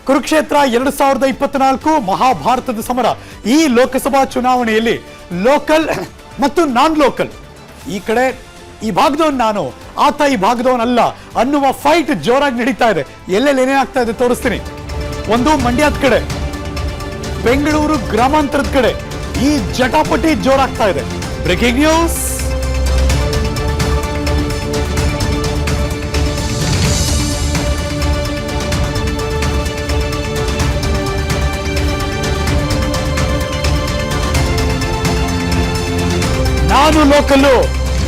ಕುರುಕ್ಷೇತ್ರ 2024 ಮಹಾಭಾರತದ ಸಮರ. ಈ ಲೋಕಸಭಾ ಚುನಾವಣೆಯಲ್ಲಿ ಲೋಕಲ್ ಮತ್ತು ನಾನ್ ಲೋಕಲ್, ಈ ಕಡೆ ಈ ಭಾಗದವನ್ ನಾನು, ಆತ ಈ ಭಾಗದವನಲ್ಲ ಅನ್ನುವ ಫೈಟ್ ಜೋರಾಗಿ ನಡೀತಾ ಇದೆ. ಎಲ್ಲೆಲ್ಲಿ ಏನೇನಾಗ್ತಾ ಇದೆ ತೋರಿಸ್ತೀನಿ. ಒಂದು ಮಂಡ್ಯದ ಕಡೆ, ಬೆಂಗಳೂರು ಗ್ರಾಮಾಂತರದ ಕಡೆ ಈ ಜಟಾಪಟಿ ಜೋರಾಗ್ತಾ ಇದೆ. Breaking news. ನಾನು ಲೋಕಲ್ಲು,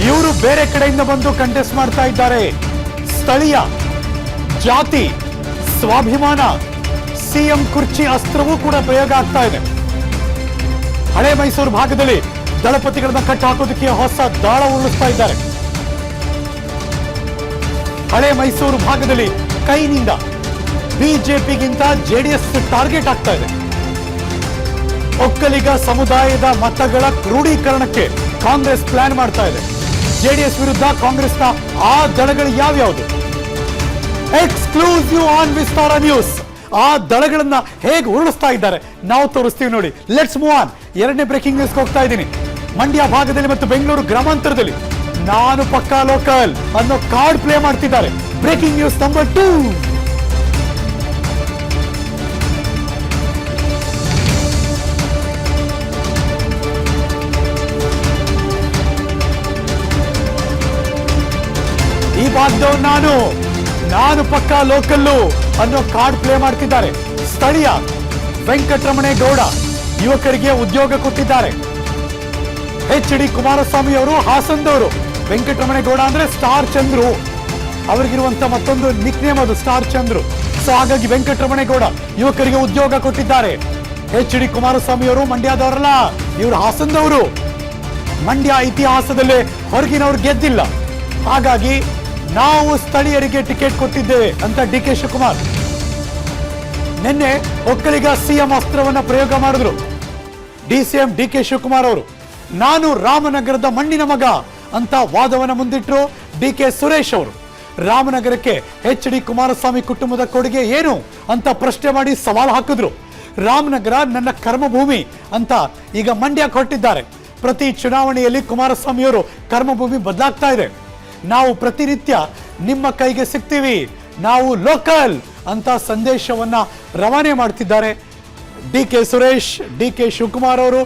ಇವರು ಬೇರೆ ಕಡೆಯಿಂದ ಬಂದು ಕಂಟೆಸ್ಟ್ ಮಾಡ್ತಾ ಇದ್ದಾರೆ. ಸ್ಥಳೀಯ ಜಾತಿ ಸ್ವಾಭಿಮಾನ ಸಿಎಂ ಕುರ್ಚಿ ಅಸ್ತ್ರವೂ ಕೂಡ ಪ್ರಯೋಗ ಆಗ್ತಾ ಇದೆ. ಹಳೆ ಮೈಸೂರು ಭಾಗದಲ್ಲಿ ದಳಪತಿಗಳನ್ನ ಕಟ್ಟ ಹಾಕೋದಕ್ಕೆ ಹೊಸ ದಾಳ ಉರುಳಿಸ್ತಾ ಇದ್ದಾರೆ. ಹಳೆ ಮೈಸೂರು ಭಾಗದಲ್ಲಿ ಕೈನಿಂದ ಬಿಜೆಪಿಗಿಂತ ಜೆಡಿಎಸ್ ಟಾರ್ಗೆಟ್ ಆಗ್ತಾ ಇದೆ. ಒಕ್ಕಲಿಗ ಸಮುದಾಯದ ಮತಗಳ ಕ್ರೋಢೀಕರಣಕ್ಕೆ ಕಾಂಗ್ರೆಸ್ ಪ್ಲಾನ್ ಮಾಡ್ತಾ ಇದೆ. ಜೆಡಿಎಸ್ ವಿರುದ್ಧ ಕಾಂಗ್ರೆಸ್ನ ಆ ದಳಗಳು ಯಾವ್ಯಾವುದು? Exclusive on Vistara news. ಆ ದಳಗಳನ್ನ ಹೇಗೆ ಉರುಳಿಸ್ತಾ ಇದ್ದಾರೆ ನಾವು ತೋರಿಸ್ತೀವಿ ನೋಡಿ. Let's move on. ಎರಡನೇ ಬ್ರೇಕಿಂಗ್ ನ್ಯೂಸ್ ಹೋಗ್ತಾ ಇದ್ದೀನಿ. ಮಂಡ್ಯ ಭಾಗದಲ್ಲಿ ಮತ್ತು ಬೆಂಗಳೂರು ಗ್ರಾಮಾಂತರದಲ್ಲಿ ನಾನು ಪಕ್ಕಾ ಲೋಕಲ್ ಅನ್ನೋ ಕಾರ್ಡ್ ಪ್ಲೇ ಮಾಡ್ತಿದ್ದಾರೆ. Breaking news number 2. ಈ ಭಾಗದವ್ರು ನಾನು ಪಕ್ಕಾ ಲೋಕಲ್ಲು ಅನ್ನೋ ಕಾರ್ಡ್ ಪ್ಲೇ ಮಾಡ್ತಿದ್ದಾರೆ. ಸ್ಥಳೀಯ ವೆಂಕಟರಮಣೇಗೌಡ ಯುವಕರಿಗೆ ಉದ್ಯೋಗ ಕೊಟ್ಟಿದ್ದಾರೆ. HD ಕುಮಾರಸ್ವಾಮಿ ಅವರು ಹಾಸನದವರು. ವೆಂಕಟರಮಣೇಗೌಡ ಅಂದ್ರೆ ಸ್ಟಾರ್ ಚಂದ್ರು, ಅವರಿಗಿರುವಂತ ಮತ್ತೊಂದು ನಿಕ್ ನೇಮ್ ಅದು, ಸ್ಟಾರ್ ಚಂದ್ರು. ಸೊ ಹಾಗಾಗಿ ವೆಂಕಟರಮಣೇಗೌಡ ಯುವಕರಿಗೆ ಉದ್ಯೋಗ ಕೊಟ್ಟಿದ್ದಾರೆ. HD ಕುಮಾರಸ್ವಾಮಿ ಅವರು ಮಂಡ್ಯದವರಲ್ಲ, ಇವರು ಹಾಸನದವರು. ಮಂಡ್ಯ ಇತಿಹಾಸದಲ್ಲೇ ಹೊರಗಿನವ್ರು ಗೆದ್ದಿಲ್ಲ, ಹಾಗಾಗಿ ನಾವು ಸ್ಥಳೀಯರಿಗೆ ಟಿಕೆಟ್ ಕೊಟ್ಟಿದ್ದೇವೆ ಅಂತ DK ಶಿವಕುಮಾರ್ ನಿನ್ನೆ ಒಕ್ಕಲಿಗ ಸಿಎಂ ಅಸ್ತ್ರವನ್ನ ಪ್ರಯೋಗ ಮಾಡಿದ್ರು. DCM DK ಶಿವಕುಮಾರ್ ಅವರು ನಾನು ರಾಮನಗರದ ಮಣ್ಣಿನ ಮಗ ಅಂತ ವಾದವನ್ನ ಮುಂದಿಟ್ಟರು. DK ಸುರೇಶ್ ಅವರು ರಾಮನಗರಕ್ಕೆ HD ಕುಮಾರಸ್ವಾಮಿ ಕುಟುಂಬದ ಕೊಡುಗೆ ಏನು ಅಂತ ಪ್ರಶ್ನೆ ಮಾಡಿ ಸವಾಲು ಹಾಕಿದ್ರು. ರಾಮನಗರ ನನ್ನ ಕರ್ಮಭೂಮಿ ಅಂತ ಈಗ ಮಂಡ್ಯಕ್ಕೆ ಹೊರಟಿದ್ದಾರೆ. ಪ್ರತಿ ಚುನಾವಣೆಯಲ್ಲಿ ಕುಮಾರಸ್ವಾಮಿಯವರು ಕರ್ಮಭೂಮಿ ಬದಲಾಗ್ತಾ ಇದೆ. ನಾವು ಪ್ರತಿನಿತ್ಯ ನಿಮ್ಮ ಕೈಗೆ ಸಿಗ್ತೀವಿ, ನಾವು ಲೋಕಲ್ ಅಂತ ಸಂದೇಶವನ್ನ ರವಾನೆ ಮಾಡ್ತಿದ್ದಾರೆ. DK ಸುರೇಶ್, DK ಶಿವಕುಮಾರ್ ಅವರು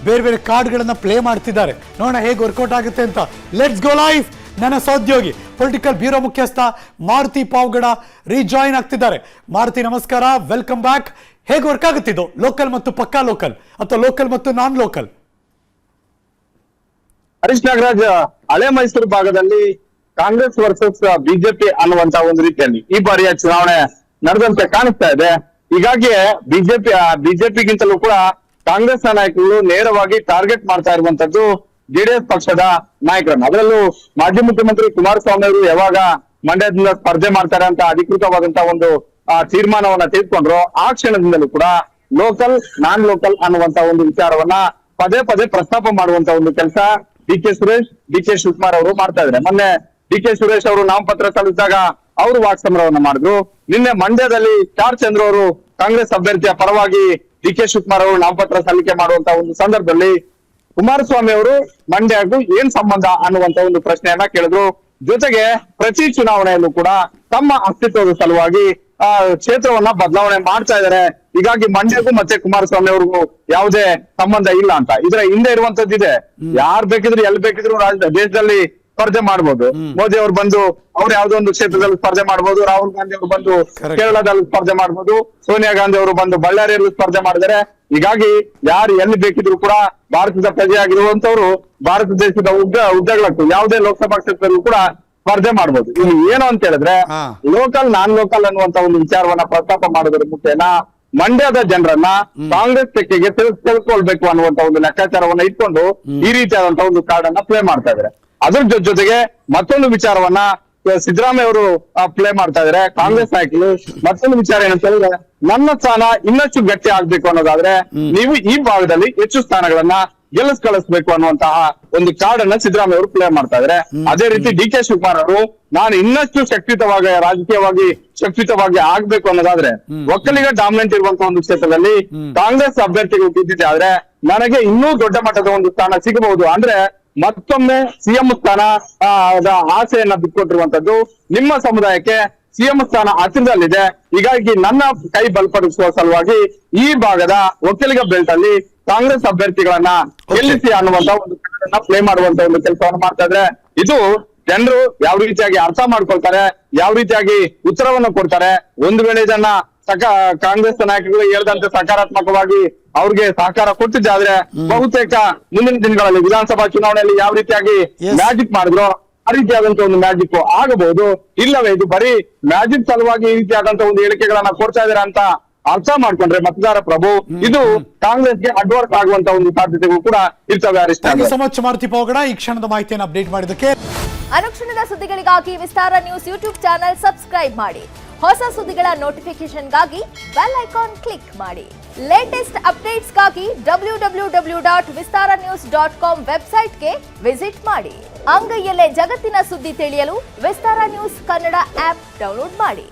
ಬೇರೆ ಬೇರೆ ಕಾರ್ಡ್ಗಳನ್ನ ಪ್ಲೇ ಮಾಡ್ತಿದ್ದಾರೆ. ನೋಡೋಣ ಹೇಗೆ ವರ್ಕೌಟ್ ಆಗುತ್ತೆ ಅಂತ. Let's go live. ನನ್ನ ಸಹೋದ್ಯೋಗಿ ಪೊಲಿಟಿಕಲ್ ಬ್ಯೂರೋ ಮುಖ್ಯಸ್ಥ ಮಾರುತಿ ಪಾವಗಡ ರೀಜಾಯಿನ್ ಆಗ್ತಿದ್ದಾರೆ. ಮಾರುತಿ ನಮಸ್ಕಾರ, ವೆಲ್ಕಮ್ ಬ್ಯಾಕ್. ಹೇಗೆ ವರ್ಕ್ ಆಗುತ್ತಿದ್ದು ಲೋಕಲ್ ಮತ್ತು ಪಕ್ಕಾ ಲೋಕಲ್ ಅಥವಾ ಲೋಕಲ್ ಮತ್ತು ನಾನ್ ಲೋಕಲ್? ಹರೀಶ್ ನಾಗರಾಜ್, ಹಳೆ ಮೈಸೂರು ಭಾಗದಲ್ಲಿ ಕಾಂಗ್ರೆಸ್ ವರ್ಸಸ್ ಬಿಜೆಪಿ ಅನ್ನುವಂತ ಒಂದು ರೀತಿಯಲ್ಲಿ ಈ ಬಾರಿಯ ಚುನಾವಣೆ ನಡೆದಂತೆ ಕಾಣಿಸ್ತಾ ಇದೆ. ಹೀಗಾಗಿ ಬಿಜೆಪಿಗಿಂತಲೂ ಕೂಡ ಕಾಂಗ್ರೆಸ್ ನಾಯಕರು ನೇರವಾಗಿ ಟಾರ್ಗೆಟ್ ಮಾಡ್ತಾ ಇರುವಂತದ್ದು ಜೆಡಿಎಸ್ ಪಕ್ಷದ ನಾಯಕರನ್ನು. ಅದರಲ್ಲೂ ಮಾಜಿ ಮುಖ್ಯಮಂತ್ರಿ ಕುಮಾರಸ್ವಾಮಿ ಅವರು ಯಾವಾಗ ಮಂಡ್ಯದಿಂದ ಸ್ಪರ್ಧೆ ಮಾಡ್ತಾರೆ ಅಂತ ಅಧಿಕೃತವಾದಂತಹ ಒಂದು ತೀರ್ಮಾನವನ್ನ ತೆಗೆದುಕೊಂಡ್ರು, ಆ ಕ್ಷಣದಿಂದಲೂ ಕೂಡ ಲೋಕಲ್ ನಾನ್ ಲೋಕಲ್ ಅನ್ನುವಂತ ಒಂದು ವಿಚಾರವನ್ನ ಪದೇ ಪದೇ ಪ್ರಸ್ತಾಪ ಮಾಡುವಂತ ಒಂದು ಕೆಲಸ DK ಸುರೇಶ್, DK ಶಿವಕುಮಾರ್ ಅವರು ಮಾಡ್ತಾ ಇದ್ದಾರೆ. ಮೊನ್ನೆ DK ಸುರೇಶ್ ಅವರು ನಾಮಪತ್ರ ಸಲ್ಲಿಸಿದಾಗ ಅವರು ವಾಕ್ಸಮರವನ್ನ ಮಾಡಿದ್ರು. ನಿನ್ನೆ ಮಂಡ್ಯದಲ್ಲಿ ಸ್ಟಾರ್ ಚಂದ್ರ ಅವರು ಕಾಂಗ್ರೆಸ್ ಅಭ್ಯರ್ಥಿಯ ಪರವಾಗಿ DK ಶಿವಕುಮಾರ್ ಅವರು ನಾಮಪತ್ರ ಸಲ್ಲಿಕೆ ಮಾಡುವಂತ ಒಂದು ಸಂದರ್ಭದಲ್ಲಿ ಕುಮಾರಸ್ವಾಮಿ ಅವರು ಮಂಡ್ಯಗೂ ಏನ್ ಸಂಬಂಧ ಅನ್ನುವಂತ ಒಂದು ಪ್ರಶ್ನೆಯನ್ನ ಕೇಳಿದ್ರು. ಜೊತೆಗೆ ಪ್ರತಿ ಚುನಾವಣೆಯಲ್ಲೂ ಕೂಡ ತಮ್ಮ ಅಸ್ತಿತ್ವದ ಸಲುವಾಗಿ ಕ್ಷೇತ್ರವನ್ನ ಬದಲಾವಣೆ ಮಾಡ್ತಾ ಇದ್ದಾರೆ. ಹೀಗಾಗಿ ಮಂಡ್ಯಗೂ ಮತ್ತೆ ಕುಮಾರಸ್ವಾಮಿ ಅವ್ರಿಗೂ ಯಾವುದೇ ಸಂಬಂಧ ಇಲ್ಲ ಅಂತ ಇದರ ಹಿಂದೆ ಇರುವಂತದ್ದಿದೆ. ಯಾರು ಬೇಕಿದ್ರು ಎಲ್ಲಿ ಬೇಕಿದ್ರು ದೇಶದಲ್ಲಿ ಸ್ಪರ್ಧೆ ಮಾಡ್ಬೋದು. ಮೋದಿ ಅವರು ಬಂದು ಅವ್ರು ಯಾವ್ದೋ ಒಂದು ಕ್ಷೇತ್ರದಲ್ಲಿ ಸ್ಪರ್ಧೆ ಮಾಡ್ಬೋದು. ರಾಹುಲ್ ಗಾಂಧಿ ಅವರು ಬಂದು ಕೇರಳದಲ್ಲಿ ಸ್ಪರ್ಧೆ ಮಾಡ್ಬೋದು. ಸೋನಿಯಾ ಗಾಂಧಿ ಅವರು ಬಂದು ಬಳ್ಳಾರಿಯಲ್ಲಿ ಸ್ಪರ್ಧೆ ಮಾಡಿದ್ದಾರೆ. ಹೀಗಾಗಿ ಯಾರು ಎಲ್ಲಿ ಬೇಕಿದ್ರು ಕೂಡ ಭಾರತದ ಪ್ರಜೆಯಾಗಿರುವಂತವ್ರು ಭಾರತ ದೇಶದ ಹುದ್ದೆಗಳಕ್ಕೂ ಯಾವುದೇ ಲೋಕಸಭಾ ಕ್ಷೇತ್ರದಲ್ಲೂ ಕೂಡ ಸ್ಪರ್ಧೆ ಮಾಡ್ಬೋದು. ಇಲ್ಲಿ ಏನು ಅಂತ ಹೇಳಿದ್ರೆ ಲೋಕಲ್ ನಾನ್ ಲೋಕಲ್ ಅನ್ನುವಂತ ಒಂದು ವಿಚಾರವನ್ನ ಪ್ರಸ್ತಾಪ ಮಾಡೋದ್ರ ಮುಖೇನ ಮಂಡ್ಯದ ಜನರನ್ನ ಕಾಂಗ್ರೆಸ್ ತೆಕ್ಕೆಗೆ ತೆಗೆದುಕೊಳ್ಬೇಕು ಅನ್ನುವಂತ ಒಂದು ಲೆಕ್ಕಾಚಾರವನ್ನ ಇಟ್ಕೊಂಡು ಈ ರೀತಿಯಾದಂತಹ ಒಂದು ಕಾರ್ಡ್ ಅನ್ನ ಪ್ಲೇ ಮಾಡ್ತಾ ಇದ್ದಾರೆ. ಅದ್ರ ಜೊತೆಗೆ ಮತ್ತೊಂದು ವಿಚಾರವನ್ನ ಸಿದ್ದರಾಮಯ್ಯ ಅವರು ಪ್ಲೇ ಮಾಡ್ತಾ ಇದಾರೆ ಕಾಂಗ್ರೆಸ್ ನಾಯಕರು. ಮತ್ತೊಂದು ವಿಚಾರ ಏನಂತ ಹೇಳಿದ್ರೆ ನನ್ನ ಸ್ಥಾನ ಇನ್ನಷ್ಟು ಗಟ್ಟಿ ಆಗ್ಬೇಕು ಅನ್ನೋದಾದ್ರೆ ನೀವು ಈ ಭಾಗದಲ್ಲಿ ಹೆಚ್ಚು ಸ್ಥಾನಗಳನ್ನ ಗೆಲ್ಲಿಸ್ಕಳಿಸ್ಬೇಕು ಅನ್ನುವಂತಹ ಒಂದು ಕಾರ್ಡ್ ಅನ್ನ ಸಿದ್ದರಾಮಯ್ಯ ಅವರು ಪ್ಲೇ ಮಾಡ್ತಾ ಇದ್ದಾರೆ. ಅದೇ ರೀತಿ ಡಿ ಕೆ ಶಿವಕುಮಾರ್ ಅವರು ನಾನು ಇನ್ನಷ್ಟು ಶಕ್ತಿಯುತವಾಗಿ ರಾಜಕೀಯವಾಗಿ ಶಕ್ತಿಯುತವಾಗಿ ಆಗ್ಬೇಕು ಅನ್ನೋದಾದ್ರೆ ಒಕ್ಕಲಿಗ ಡಾಮಿನೆಂಟ್ ಇರುವಂತಹ ಒಂದು ಕ್ಷೇತ್ರದಲ್ಲಿ ಕಾಂಗ್ರೆಸ್ ಅಭ್ಯರ್ಥಿಗಳು ಗೆದ್ದಿದೆ ಆದ್ರೆ ನನಗೆ ಇನ್ನೂ ದೊಡ್ಡ ಮಟ್ಟದ ಒಂದು ಸ್ಥಾನ ಸಿಗಬಹುದು. ಅಂದ್ರೆ ಮತ್ತೊಮ್ಮೆ ಸಿಎಂ ಸ್ಥಾನ ಆಸೆಯನ್ನ ಬಿಟ್ಕೊಟ್ಟಿರುವಂತದ್ದು ನಿಮ್ಮ ಸಮುದಾಯಕ್ಕೆ ಸಿಎಂ ಸ್ಥಾನ ಹತ್ತಿರದಲ್ಲಿದೆ. ಹೀಗಾಗಿ ನನ್ನ ಕೈ ಬಲಪಡಿಸುವ ಸಲುವಾಗಿ ಈ ಭಾಗದ ಒಕ್ಕಲಿಗ ಬೆಲ್ಟ್ ಅಲ್ಲಿ ಕಾಂಗ್ರೆಸ್ ಅಭ್ಯರ್ಥಿಗಳನ್ನ ಗೆಲ್ಲಿಸಿ ಅನ್ನುವಂತ ಒಂದು ಪ್ಲೇ ಮಾಡುವಂತ ಒಂದು ಕೆಲಸವನ್ನು ಮಾಡ್ತಾ ಇದ್ರೆ ಇದು ಜನರು ಯಾವ ರೀತಿಯಾಗಿ ಅರ್ಥ ಮಾಡ್ಕೊಳ್ತಾರೆ, ಯಾವ ರೀತಿಯಾಗಿ ಉತ್ತರವನ್ನು ಕೊಡ್ತಾರೆ. ಒಂದು ವೇಳೆ ಇದನ್ನ ಕಾಂಗ್ರೆಸ್ ನಾಯಕರು ಹೇಳಿದಂತೆ ಸಕಾರಾತ್ಮಕವಾಗಿ ಅವ್ರಿಗೆ ಸಹಕಾರ ಕೊಟ್ಟಿದ್ದಾದ್ರೆ ಬಹುತೇಕ ಮುಂದಿನ ದಿನಗಳಲ್ಲಿ ವಿಧಾನಸಭಾ ಚುನಾವಣೆಯಲ್ಲಿ ಯಾವ ರೀತಿಯಾಗಿ ಮ್ಯಾಜಿಕ್ ಮಾಡಿದ್ರು ಆ ರೀತಿಯಾದಂತ ಒಂದು ಮ್ಯಾಜಿಕ್ ಆಗಬಹುದು. ಇಲ್ಲವೇ ಇದು ಬರೀ ಮ್ಯಾಜಿಕ್ ಸಲುವಾಗಿ ಈ ರೀತಿಯಾದಂತ ಒಂದು ಹೇಳಿಕೆಗಳನ್ನ ಕೊಡ್ತಾ ಇದಾರೆ ಅಂತ ಅರ್ಥ ಮಾಡ್ಕೊಂಡ್ರೆ ಮತದಾರ ಪ್ರಭು ಇದು ಕಾಂಗ್ರೆಸ್ಗೆ ಅಡ್ವರ್ಕ್ ಆಗುವಂತ ಒಂದು ಸಾಧ್ಯತೆಗಳು ಕೂಡ ಇರ್ತವೆ. ಸೊ ಮಚ್ ಮಾರುತಿ ಪೋಗಡ ಈ ಕ್ಷಣದ ಮಾಹಿತಿಯನ್ನು ಅಪ್ಡೇಟ್ ಮಾಡಿದ್ದಕ್ಕೆ. ಅನುಕ್ಷಣದ ಸುದ್ದಿಗಳಿಗಾಗಿ ವಿಸ್ತಾರ ನ್ಯೂಸ್ ಯೂಟ್ಯೂಬ್ ಚಾನೆಲ್ ಸಬ್ಸ್ಕ್ರೈಬ್ ಮಾಡಿ. ಹೊಸ ಸುದ್ದಿಗಳ ನೋಟಿಫಿಕೇಶನ್ಗಾಗಿ ಬೆಲ್ ಐಕಾನ್ ಕ್ಲಿಕ್ ಮಾಡಿ. ಲೇಟೆಸ್ಟ್ ಅಪ್ಡೇಟ್ಸ್ಗಾಗಿ www.vistaranews.com ವೆಬ್ಸೈಟ್ಗೆ ವಿಸಿಟ್ ಮಾಡಿ. ಅಂಗೈಯಲ್ಲೇ ಜಗತ್ತಿನ ಸುದ್ದಿ ತಿಳಿಯಲು ವಿಸ್ತಾರ ನ್ಯೂಸ್ ಕನ್ನಡ ಆಪ್ ಡೌನ್ಲೋಡ್ ಮಾಡಿ.